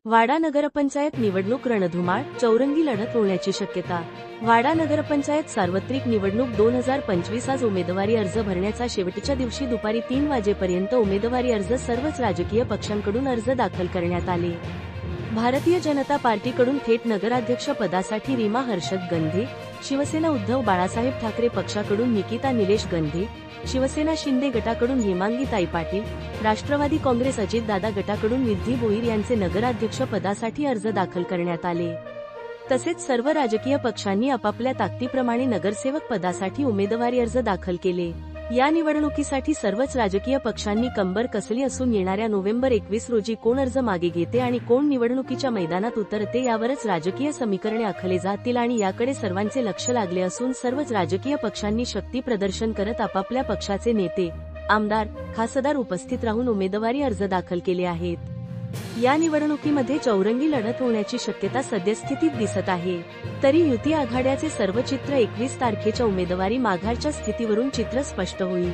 वाडा नगरपंचायत निवडणूक रणधुमाळ, चौरंगी लढत होण्याची शक्यता। वाडा नगरपंचायत सार्वत्रिक निवडणूक 2025 आज उमेदवारी अर्ज भरण्याचा शेवटच्या दिवशी दुपारी 3 वाजेपर्यंत उमेदवारी अर्ज सर्वच राजकीय पक्षांकडून अर्ज दाखल करण्यात आले। भारतीय जनता पार्टीकडून थेट नगराध्यक्ष पदासाठी रीमा हर्षद गंधे, शिवसेना उद्धव बाळासाहेब ठाकरे पक्षाकडून निकिता निलेश गंधे, शिवसेना शिंदे गटाकडून हेमांगी पाटील, राष्ट्रवादी काँग्रेस अजितदादा गटाकडून निधी भोईर यांचे नगराध्यक्ष पदासाठी अर्ज दाखल करण्यात आले। तसेच सर्व राजकीय पक्षांनी आपापल्या ताकदीप्रमाणे नगरसेवक पदासाठी उमेदवारी अर्ज दाखल केले। या निवडणुकीसाठी सर्वच राजकीय पक्षांनी कंबर कसली असून येणाऱ्या नोव्हेंबर 21 रोजी कोण अर्ज मागे घेते आणि कोण निवडणुकीच्या मैदानात उतरते यावरच राजकीय समीकरणे आखले जातील आणि याकडे सर्वांचे लक्ष लागले असून सर्वच राजकीय पक्षांनी शक्ती प्रदर्शन करत आपापल्या पक्षाचे नेते, आमदार, खासदार उपस्थित राहून उमेदवारी अर्ज दाखल केले आहेत। या निवडणुकीमध्ये चौरंगी लढत होण्याची शक्यता सद्यस्थितीत दिसत आहे। तरी युती आघाड्याचे सर्व चित्र 21 तारखेच्या उमेदवारी माघारच्या स्थितीवरून चित्र स्पष्ट होईल।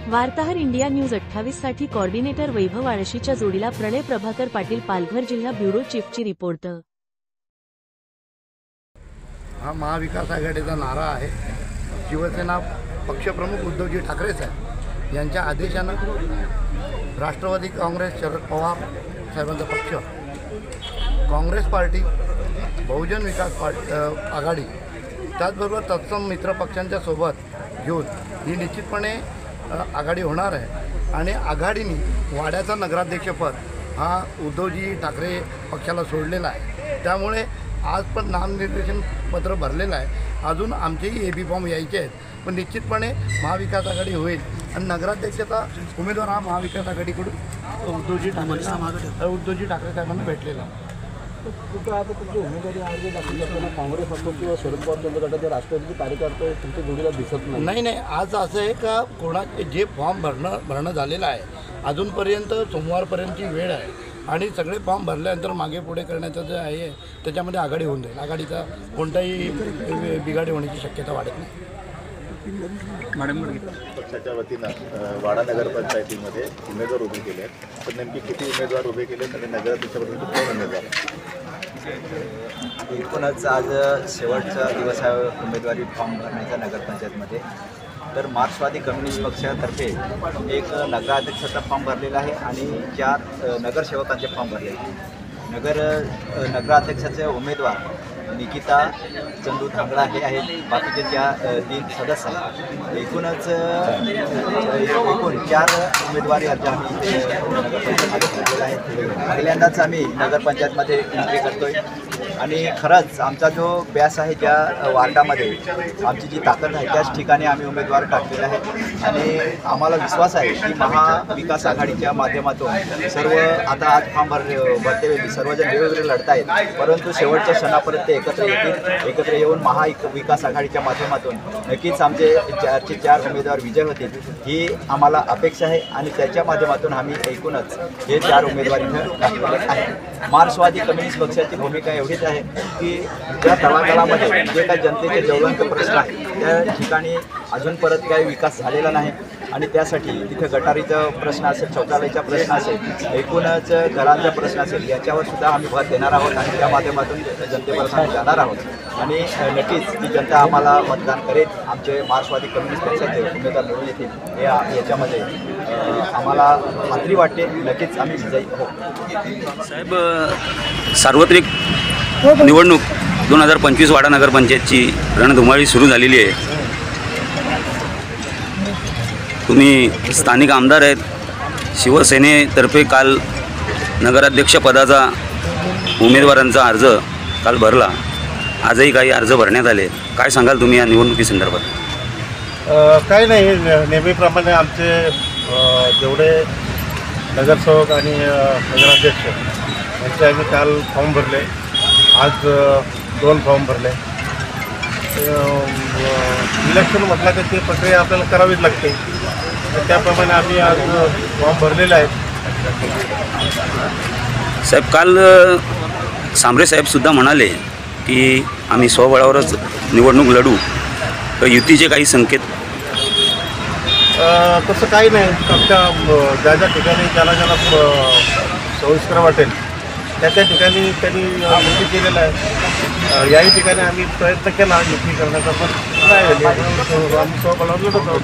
वार्ताहर इंडिया न्यूज 28 साठी कोऑर्डिनेटर वैभव आळशीच्या जोडीला प्रणय प्रभाकर पाटील, पालघर जिल्हा ब्युरो चीफची रिपोर्ट। हा महाविकास आघाडीचा नारा आहे। शिवसेना पक्षप्रमुख उद्धवजी ठाकरे साहेब यांच्या आदेशानं राष्ट्रवादी काँग्रेस, शरद पवार साहेबांचा पक्ष, काँग्रेस पार्टी, बहुजन विकास आघाडी, त्याचबरोबर तत्सम मित्र पक्षांच्या सोबत घेऊन ही निश्चितपणे आघाडी होणार आहे आणि आघाडीने वाड्याचा नगराध्यक्षपद हा उद्धवजी ठाकरे पक्षाला सोडलेला आहे। त्यामुळे आज पण नामनिर्देशन पत्र भरलेलं आहे। अजून आमचेही AB फॉर्म यायचे आहेत, पण निश्चितपणे महाविकास आघाडी होईल आणि नगराध्यक्षाचा उमेदवार हा महाविकास आघाडीकडून उद्धवजी ठाकरे साहेबांना भेटलेला आहे। कुठं आता तुमची उमेदवारी अर्ज दाखल करताना काँग्रेस असो किंवा शरद पवार यांच्या गटाचे राष्ट्रवादी कार्यकर्ते तुमच्या जोडीला दिसत नाही। आज असं आहे का जे फॉर्म भरणं झालेलं आहे, अजूनपर्यंत सोमवारपर्यंतची वेळ आहे आणि सगळे फॉर्म भरल्यानंतर मागे पुढे करण्याचं जे आहे त्याच्यामध्ये आघाडी होऊन जाईल। आघाडीचा कोणताही बिघाडी होण्याची शक्यता वाढत नाही। पक्षाच्या वतीनं वाडा नगरपंचायतीमध्ये उमेदवार उभे केले आहेत, तर नेमके किती उमेदवार उभे केले आणि नगराध्यक्षापर्यंत कोण उमेदवार? एकूणच आज शेवटचा दिवस आहे उमेदवारी फॉर्म भरण्याचा नगरपंचायतमध्ये। तर मार्क्सवादी कम्युनिस्ट पक्षातर्फे एक नगराध्यक्षाचा फॉर्म भरलेला आहे आणि 4 नगरसेवकांचे फॉर्म भरलेले आहेत। नगराध्यक्षाचे उमेदवार निकिता चंदू धांगडा हे आहेत, बाकीचे 3 सदस्य आहेत। एकूण 4 उमेदवारी अर्ज आम्ही नगरपंचायतमध्ये भरलेला आहे। पहिल्यांदाच आम्ही नगरपंचायतमध्ये एंट्री करतोय आणि खरंच आमचा जो व्यास आहे, ज्या वार्डामध्ये आमची जी ताकद आहे त्याच ठिकाणी आम्ही उमेदवार टाकलेला आहे आणि आम्हाला विश्वास आहे की महाविकास आघाडीच्या माध्यमातून सर्व आता आज फॉर्म भरते सर्वजण वेगवेगळे लढत आहेत, परंतु शेवटच्या क्षणापर्यंत एकत्र येतील। एकत्र येऊन महाविकास आघाडीच्या माध्यमातून नक्कीच आमचे 4 उमेदवार विजय होतील ही आम्हाला अपेक्षा आहे आणि त्याच्या माध्यमातून आम्ही एकूणच हे 4 उमेदवार इथं टाकलेले आहेत। मार्क्सवादी कम्युनिस्ट पक्षाची भूमिका एवढीच आहे की त्या तळागाळामध्ये जे काही जनतेचे ज्वलंत प्रश्न आहेत त्या ठिकाणी अजून परत काही विकास झालेला नाही आणि त्यासाठी तिथे गटारीचा प्रश्न असेल, शौचालयाचा प्रश्न असेल, एकूणच घरांचा प्रश्न असेल, याच्यावर सुद्धा आम्ही भर देणार आहोत आणि त्या माध्यमातून जनतेपर्यंत जाणार आहोत आणि नक्कीच ती जनता आम्हाला मतदान करेल। आमचे मार्क्सवादी कम्युनिस्ट पक्षाचे उमेदवार निवडून येतील याच्यामध्ये आम्हाला खात्री वाटते। नक्कीच आम्ही विजयी होऊ। साहेब, सार्वत्रिक निवडणूक 2025 वाडा नगरपंचायतची रणधुमाळी सुरू झालेली आहे। तुम्ही स्थानिक आमदार आहेत। शिवसेनेतर्फे काल नगराध्यक्षपदाचा उमेदवारांचा अर्ज काल भरला, आजही काही अर्ज भरण्यात आले। काय सांगाल तुम्ही या निवडणुकीसंदर्भात? काही नाही, नेहमीप्रमाणे आमचे जेवढे नगरसेवक आणि नगराध्यक्ष यांचे आम्ही काल फॉर्म भरले, आज 2 फॉर्म भरले। इलेक्शन म्हटलं तर ते प्रक्रिया आपल्याला करावीच लागते, त्याप्रमाणे आम्ही आज फॉर्म भरलेले आहेत। साहेब, काल सांबरे साहेबसुद्धा म्हणाले की आम्ही स्वबळावरच निवडणूक लढू, तर युतीचे काही संकेत? तसं काही नाही। आमच्या ज्या ज्या ठिकाणी ज्याला सोयीस्कर वाटेल त्या ठिकाणी त्यांनी युती केलेला आहे. याही ठिकाणी आम्ही प्रयत्न केला युती करण्याचा, पण नाही झाली. आम्ही स्वबळावर लढत आहोत.